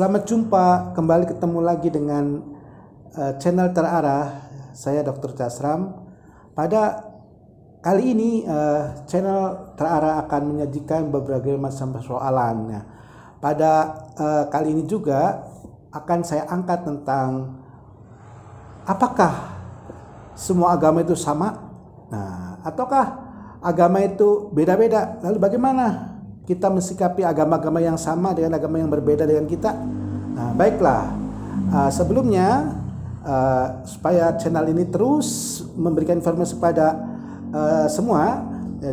Selamat jumpa, kembali ketemu lagi dengan channel Terarah. Saya Dr. Casram. Pada kali ini channel Terarah akan menyajikan berbagai macam persoalan. Nah, pada kali ini juga akan saya angkat tentang apakah semua agama itu sama? Nah, ataukah agama itu beda-beda? Lalu bagaimana kita mensikapi agama-agama yang sama dengan agama yang berbeda dengan kita? Nah, baiklah, sebelumnya supaya channel ini terus memberikan informasi kepada semua,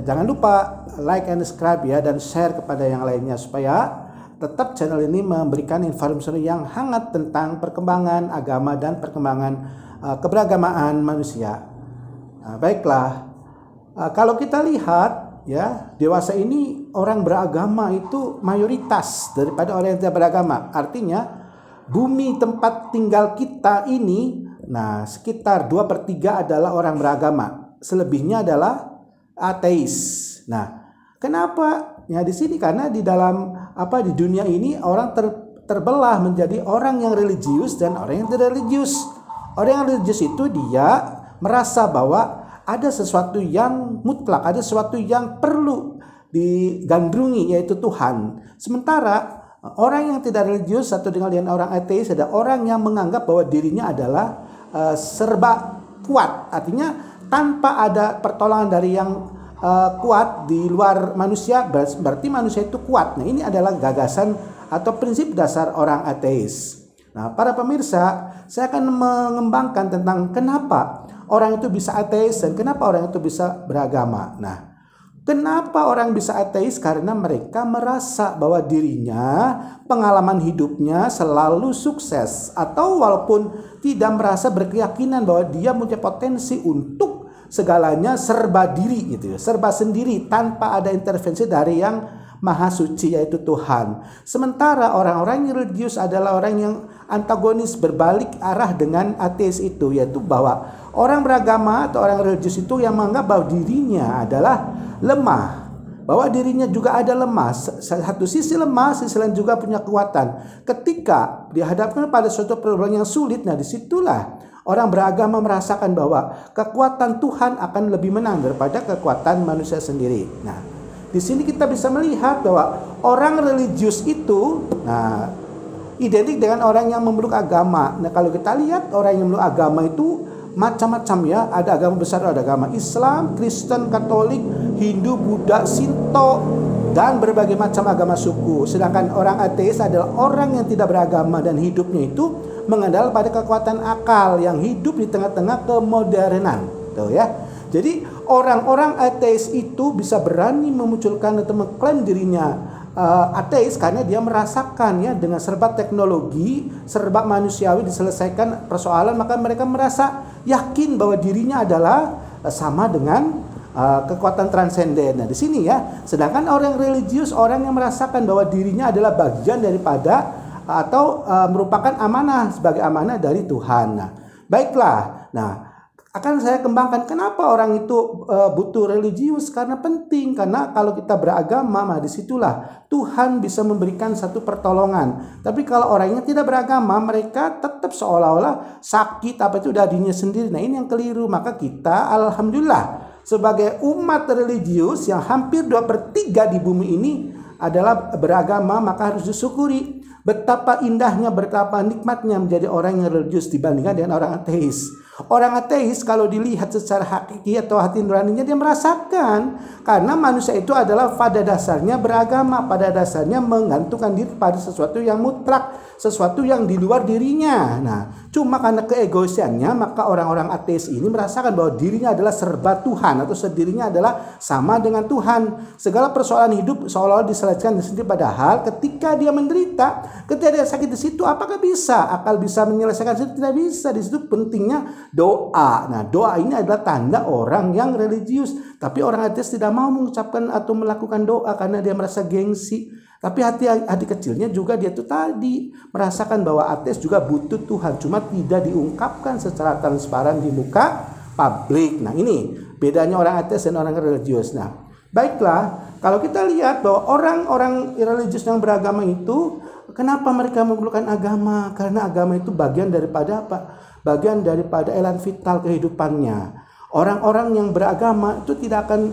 jangan lupa like and subscribe ya, dan share kepada yang lainnya supaya tetap channel ini memberikan informasi yang hangat tentang perkembangan agama dan perkembangan keberagamaan manusia. Nah, baiklah, kalau kita lihat ya, dewasa ini orang beragama itu mayoritas daripada orang yang tidak beragama. Artinya bumi tempat tinggal kita ini, nah sekitar 2/3 adalah orang beragama, selebihnya adalah ateis. Nah, kenapa? Ya di sini karena di dalam di dunia ini orang terbelah menjadi orang yang religius dan orang yang tidak religius. Orang yang religius itu dia merasa bahwa ada sesuatu yang mutlak, ada sesuatu yang perlu digandrungi, yaitu Tuhan. Sementara orang yang tidak religius atau dengan orang ateis ada orang yang menganggap bahwa dirinya adalah serba kuat. Artinya tanpa ada pertolongan dari yang kuat di luar manusia, berarti manusia itu kuat. Nah, ini adalah gagasan atau prinsip dasar orang ateis. Nah, para pemirsa, saya akan mengembangkan tentang kenapa orang itu bisa ateis dan kenapa orang itu bisa beragama. Nah, kenapa orang bisa ateis? Karena mereka merasa bahwa dirinya, pengalaman hidupnya selalu sukses, atau walaupun tidak merasa berkeyakinan bahwa dia punya potensi untuk segalanya serba diri gitu ya, serba sendiri tanpa ada intervensi dari yang Maha Suci, yaitu Tuhan. Sementara orang-orang yang religius adalah orang yang antagonis, berbalik arah dengan ateis itu, yaitu bahwa orang beragama atau orang religius itu yang menganggap bahwa dirinya adalah lemah, bahwa dirinya juga ada lemah. Satu sisi lemah, sisi lain juga punya kekuatan. Ketika dihadapkan pada suatu problem yang sulit, nah disitulah orang beragama merasakan bahwa kekuatan Tuhan akan lebih menang daripada kekuatan manusia sendiri. Nah, di sini kita bisa melihat bahwa orang religius itu identik dengan orang yang memeluk agama. Nah, kalau kita lihat orang yang memeluk agama itu macam-macam ya. Ada agama besar, ada agama Islam, Kristen, Katolik, Hindu, Buddha, Shinto, dan berbagai macam agama suku. Sedangkan orang ateis adalah orang yang tidak beragama dan hidupnya itu mengandalkan pada kekuatan akal yang hidup di tengah-tengah kemodernan. Tuh ya. Jadi orang-orang ateis itu bisa berani memunculkan atau mengklaim dirinya ateis karena dia merasakan ya, dengan serba teknologi, serba manusiawi diselesaikan persoalan, maka mereka merasa yakin bahwa dirinya adalah sama dengan kekuatan transenden. Nah, di sini ya, sedangkan orang religius, orang yang merasakan bahwa dirinya adalah bagian daripada atau merupakan amanah, sebagai amanah dari Tuhan. Nah, baiklah. Nah, akan saya kembangkan kenapa orang itu butuh religius, karena penting, karena kalau kita beragama, disitulah Tuhan bisa memberikan satu pertolongan. Tapi kalau orangnya tidak beragama, mereka tetap seolah-olah sakit itu dirinya sendiri. Nah, ini yang keliru. Maka kita alhamdulillah sebagai umat religius yang hampir 2/3 di bumi ini adalah beragama, maka harus disyukuri betapa indahnya, betapa nikmatnya menjadi orang yang religius dibandingkan dengan orang ateis. Orang ateis kalau dilihat secara hakiki atau hati nuraninya, dia merasakan karena manusia itu adalah pada dasarnya beragama, pada dasarnya menggantungkan diri pada sesuatu yang mutlak, sesuatu yang di luar dirinya. Nah, cuma karena keegoisannya, maka orang-orang ateis ini merasakan bahwa dirinya adalah serba Tuhan atau dirinya adalah sama dengan Tuhan. Segala persoalan hidup seolah-olah diselesaikan di sini, padahal ketika dia menderita, ketika dia sakit di situ, apakah bisa akal bisa menyelesaikan itu? Tidak bisa. Di situ pentingnya doa. Nah, doa ini adalah tanda orang yang religius. Tapi orang ateis tidak mau mengucapkan atau melakukan doa karena dia merasa gengsi. Tapi hati kecilnya juga dia itu tadi merasakan bahwa ateis juga butuh Tuhan, cuma tidak diungkapkan secara transparan di muka publik. Nah, ini bedanya orang ateis dan orang religius. Nah, baiklah, kalau kita lihat bahwa orang-orang religius yang beragama itu Kenapa mereka memerlukan agama? Karena agama itu bagian daripada apa? Bagian daripada elan vital kehidupannya. Orang-orang yang beragama itu tidak akan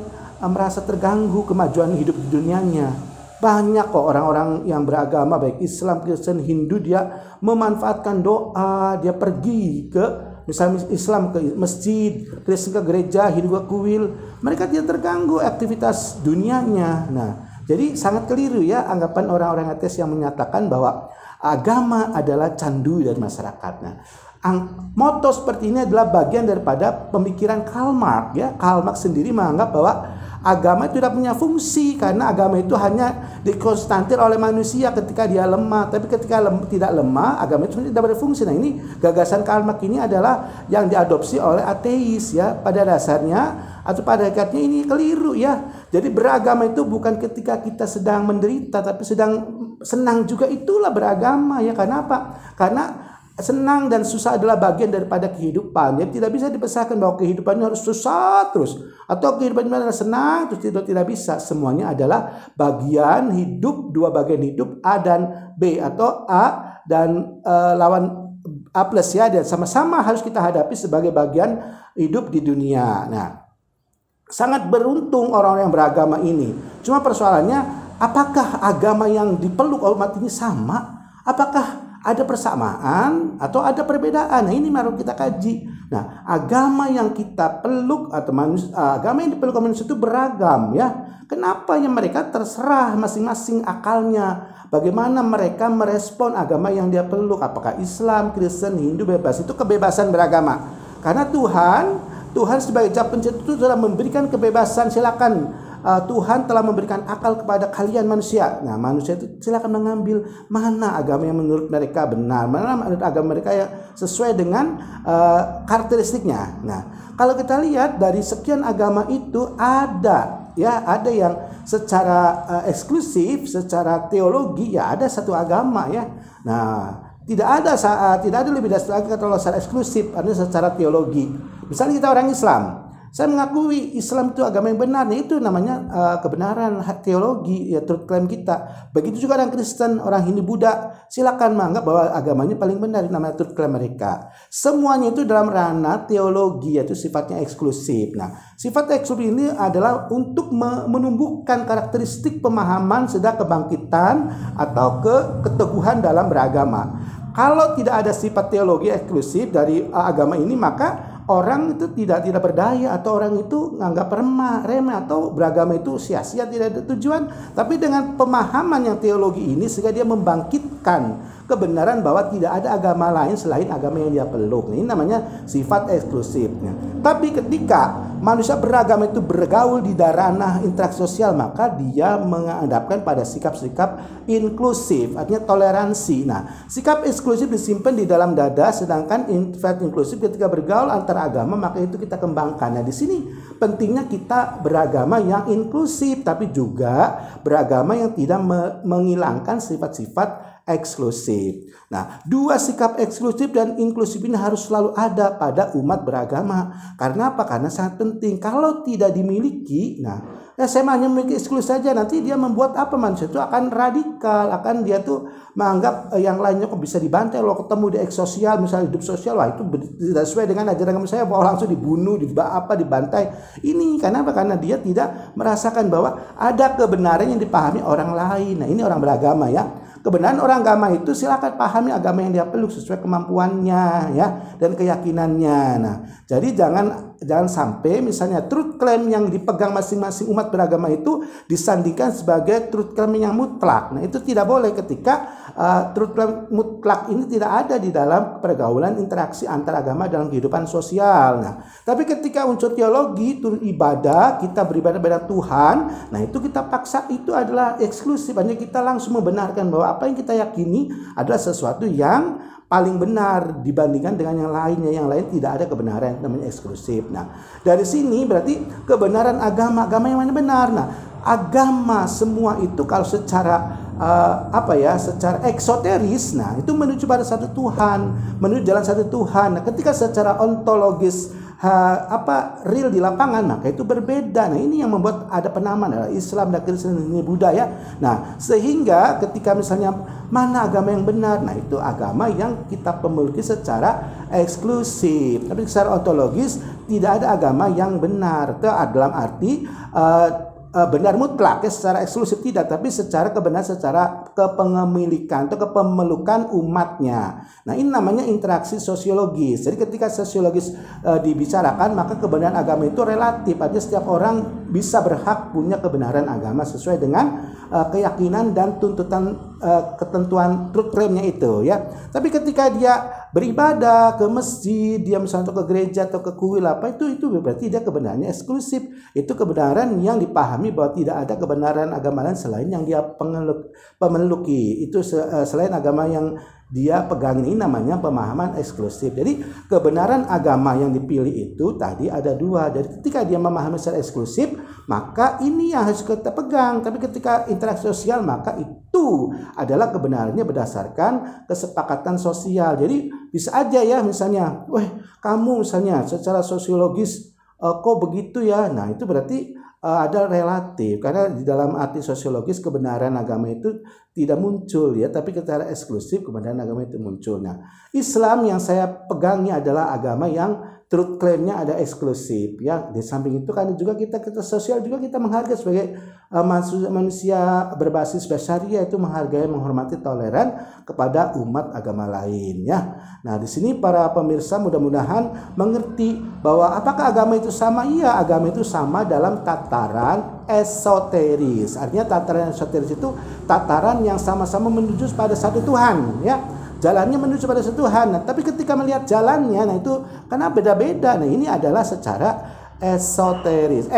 merasa terganggu kemajuan hidup di dunianya. Banyak kok orang-orang yang beragama, baik Islam, Kristen, Hindu, dia memanfaatkan doa, dia pergi ke misalnya Islam ke masjid, Kristen ke gereja, Hindu ke kuil. Mereka tidak terganggu aktivitas dunianya. Nah, jadi sangat keliru ya anggapan orang-orang ateis yang menyatakan bahwa agama adalah candu dari masyarakat. Nah, moto seperti ini adalah bagian daripada pemikiran Karl Marx ya. Karl Marx sendiri menganggap bahwa agama itu tidak punya fungsi karena agama itu hanya dikonstantir oleh manusia ketika dia lemah, tapi ketika tidak lemah agama itu tidak berfungsi. Nah, ini gagasan Karl Marx ini adalah yang diadopsi oleh ateis ya. Pada dasarnya atau pada hakikatnya ini keliru ya. Jadi beragama itu bukan ketika kita sedang menderita tapi sedang senang juga, itulah beragama ya. Karena apa? Karena senang dan susah adalah bagian daripada kehidupan. Jadi tidak bisa dipisahkan bahwa kehidupannya harus susah terus atau kehidupannya adalah senang terus, tidak bisa. Semuanya adalah bagian hidup, dua bagian hidup, A dan B atau A dan lawan A plus ya, dan sama-sama harus kita hadapi sebagai bagian hidup di dunia. Nah, sangat beruntung orang-orang yang beragama ini. Cuma persoalannya, apakah agama yang dipeluk umat ini sama? Apakah ada persamaan atau ada perbedaan? Nah, ini baru kita kaji. Nah, agama yang kita peluk atau agama yang dipeluk manusia itu beragam ya. Kenapa? Ya mereka terserah masing-masing akalnya. Bagaimana mereka merespon agama yang dia peluk? Apakah Islam, Kristen, Hindu, bebas. Itu kebebasan beragama. Karena Tuhan sebagai Jasa Pencipta itu sudah memberikan kebebasan. Silakan. Tuhan telah memberikan akal kepada kalian manusia. Nah, manusia itu silakan mengambil mana agama yang menurut mereka benar, mana menurut agama mereka yang sesuai dengan karakteristiknya. Nah, kalau kita lihat dari sekian agama itu ada yang secara eksklusif, secara teologi ya ada satu agama ya. Nah, tidak ada lebih dari lagi kalau secara eksklusif, ada secara teologi. Misalnya kita orang Islam. Saya mengakui Islam itu agama yang benar. Nah, itu namanya kebenaran teologi ya, truth claim kita. Begitu juga orang Kristen, orang Hindu, Buddha, silakan menganggap bahwa agamanya paling benar, namanya truth claim mereka. Semuanya itu dalam ranah teologi, yaitu sifatnya eksklusif. Nah, sifat eksklusif ini adalah untuk menumbuhkan karakteristik pemahaman sedang kebangkitan atau keteguhan dalam beragama. Kalau tidak ada sifat teologi eksklusif dari agama ini, maka orang itu tidak berdaya atau orang itu menganggap remeh atau beragama itu sia-sia, tidak ada tujuan. Tapi dengan pemahaman yang teologi ini sehingga dia membangkitkan kebenaran bahwa tidak ada agama lain selain agama yang dia peluk. Ini namanya sifat eksklusifnya. Tapi ketika manusia beragama itu bergaul di ranah interaksi sosial, maka dia menghadapkan pada sikap-sikap inklusif, artinya toleransi. Nah, sikap eksklusif disimpan di dalam dada, sedangkan sifat inklusif ketika bergaul antar agama maka itu kita kembangkan. Nah, di sini pentingnya kita beragama yang inklusif, tapi juga beragama yang tidak menghilangkan sifat-sifat eksklusif. Nah, dua sikap eksklusif dan inklusif ini harus selalu ada pada umat beragama. Karena apa? Karena sangat penting. Kalau tidak dimiliki, saya hanya memiliki eksklusif saja, nanti dia membuat apa? Manusia itu akan radikal, akan dia tuh menganggap yang lainnya kok bisa dibantai. Kalau ketemu di sosial, misalnya hidup sosial, wah itu tidak sesuai dengan ajaran agama saya, bahwa langsung dibunuh, dibantai. Ini karena apa? Karena dia tidak merasakan bahwa ada kebenaran yang dipahami orang lain. Nah, ini orang beragama ya. Kebenaran orang agama itu silakan pahami agama yang dia peluk sesuai kemampuannya ya dan keyakinannya. Nah, jadi jangan sampai misalnya truth claim yang dipegang masing-masing umat beragama itu disandingkan sebagai truth claim yang mutlak. Nah, itu tidak boleh ketika truth claim mutlak ini tidak ada di dalam pergaulan interaksi antar agama dalam kehidupan sosial. Nah, tapi ketika unsur teologi, itu ibadah, kita beribadah kepada Tuhan, nah itu kita paksa, itu adalah eksklusif. Hanya kita langsung membenarkan bahwa apa yang kita yakini adalah sesuatu yang paling benar dibandingkan dengan yang lainnya. Yang lain tidak ada kebenaran, namanya eksklusif. Nah, dari sini berarti kebenaran agama yang mana benar. Nah, agama semua itu kalau secara secara eksoteris, nah itu menuju pada satu Tuhan, menuju jalan satu Tuhan. Nah, ketika secara ontologis real di lapangan, maka itu berbeda. Nah, ini yang membuat ada penamaan Islam dan Kristen ini budaya. Nah, sehingga ketika misalnya mana agama yang benar, nah itu agama yang kita memiliki secara eksklusif. Tapi secara ontologis tidak ada agama yang benar. Itu dalam arti benar mutlak ya, secara eksklusif tidak, tapi secara kebenaran, secara kepemilikan atau kepemelukan umatnya. Nah, ini namanya interaksi sosiologis. Jadi ketika sosiologis dibicarakan, maka kebenaran agama itu relatif. Artinya setiap orang bisa berhak punya kebenaran agama sesuai dengan keyakinan dan tuntutan ketentuan truth claim-nya itu ya. Tapi ketika dia beribadah ke masjid, dia misalnya ke gereja atau ke kuil itu berarti dia kebenarannya eksklusif. Itu kebenaran yang dipahami bahwa tidak ada kebenaran agama lain selain yang dia pemeluki. Itu selain agama yang dia pegang, ini namanya pemahaman eksklusif. Jadi kebenaran agama yang dipilih itu tadi ada dua. Jadi ketika dia memahami secara eksklusif, maka ini yang harus kita pegang. Tapi ketika interaksi sosial, maka itu adalah kebenarannya berdasarkan kesepakatan sosial. Jadi bisa aja ya misalnya, kamu misalnya secara sosiologis kok begitu ya. Nah, itu berarti ada relatif, karena di dalam arti sosiologis kebenaran agama itu tidak muncul ya, tapi secara eksklusif kebenaran agama itu muncul. Nah, Islam yang saya pegangnya adalah agama yang truth claim-nya ada eksklusif ya. Di samping itu kan juga kita sosial juga kita menghargai sebagai manusia berbasis basyariah, itu menghargai, menghormati, toleran kepada umat agama lain ya. Nah, di sini para pemirsa mudah-mudahan mengerti bahwa apakah agama itu sama? Iya, agama itu sama dalam tataran esoteris. Artinya tataran esoteris itu tataran yang sama-sama menuju pada satu Tuhan ya. Jalannya menuju pada satu Tuhan. Nah, tapi ketika melihat jalannya, nah itu karena beda-beda. Nah, ini adalah secara eksoteris.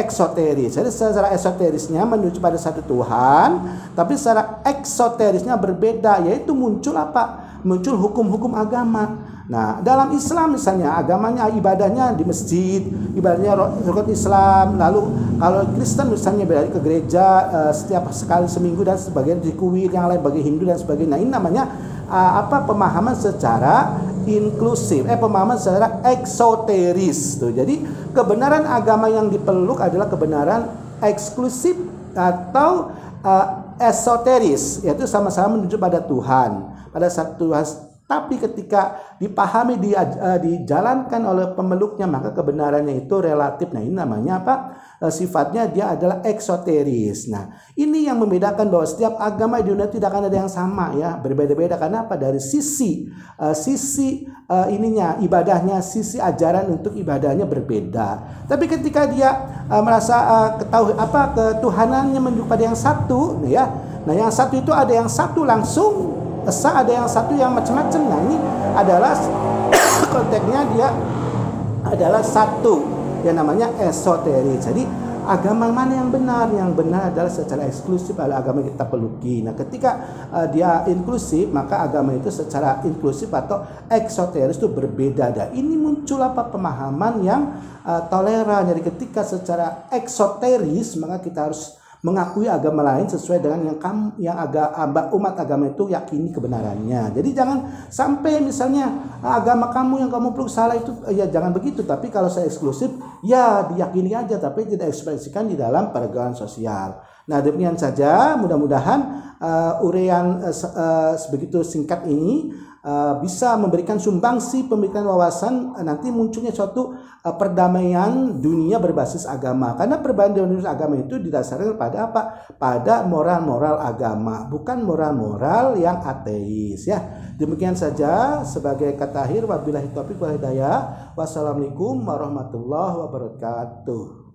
Jadi secara esoterisnya menuju pada satu Tuhan, tapi secara eksoterisnya berbeda, yaitu muncul apa? Muncul hukum-hukum agama. Nah, dalam Islam misalnya agamanya ibadahnya di masjid, ibadahnya rukun Islam. Lalu kalau Kristen misalnya berada ke gereja setiap sekali seminggu dan sebagian di kuil, yang lain bagi Hindu dan sebagainya. Nah, ini namanya pemahaman secara inklusif, pemahaman secara eksoteris tuh. Jadi kebenaran agama yang dipeluk adalah kebenaran eksklusif atau esoteris, yaitu sama-sama menuju pada Tuhan, pada satu Tuhan. Tapi ketika dipahami, dijalankan oleh pemeluknya, maka kebenarannya itu relatif. Nah, ini namanya apa? Sifatnya dia adalah eksoteris. Nah, ini yang membedakan bahwa setiap agama di dunia tidak akan ada yang sama ya, berbeda-beda. Karena apa? Dari sisi ibadahnya, sisi ajaran untuk ibadahnya berbeda. Tapi ketika dia merasa ketahui ketuhanannya menuju pada yang satu, ya. Nah, yang satu itu ada yang satu langsung, ada yang satu yang macam-macam. Nah, ini adalah konteksnya dia adalah satu yang namanya esoteris. Jadi agama mana yang benar? Yang benar adalah secara eksklusif adalah agama yang kita peluki. Nah, ketika dia inklusif, maka agama itu secara inklusif atau eksoteris itu berbeda. Dan ini muncul pemahaman yang toleran. Jadi ketika secara eksoteris, maka kita harus mengakui agama lain sesuai dengan yang umat agama itu yakini kebenarannya. Jadi jangan sampai misalnya agama kamu yang kamu peluk salah, itu ya jangan begitu. Tapi kalau saya eksklusif, ya diyakini aja, tapi tidak ekspresikan di dalam pergaulan sosial. Nah, demikian saja, mudah-mudahan uraian sebegitu singkat ini bisa memberikan sumbangsi pemikiran wawasan nanti munculnya suatu perdamaian dunia berbasis agama. Karena perbedaan dunia agama itu didasarkan pada apa? Pada moral-moral agama, bukan moral-moral yang ateis ya. Demikian saja sebagai kata akhir, wabillahi taufiq wal hidayah. Wassalamualaikum warahmatullahi wabarakatuh.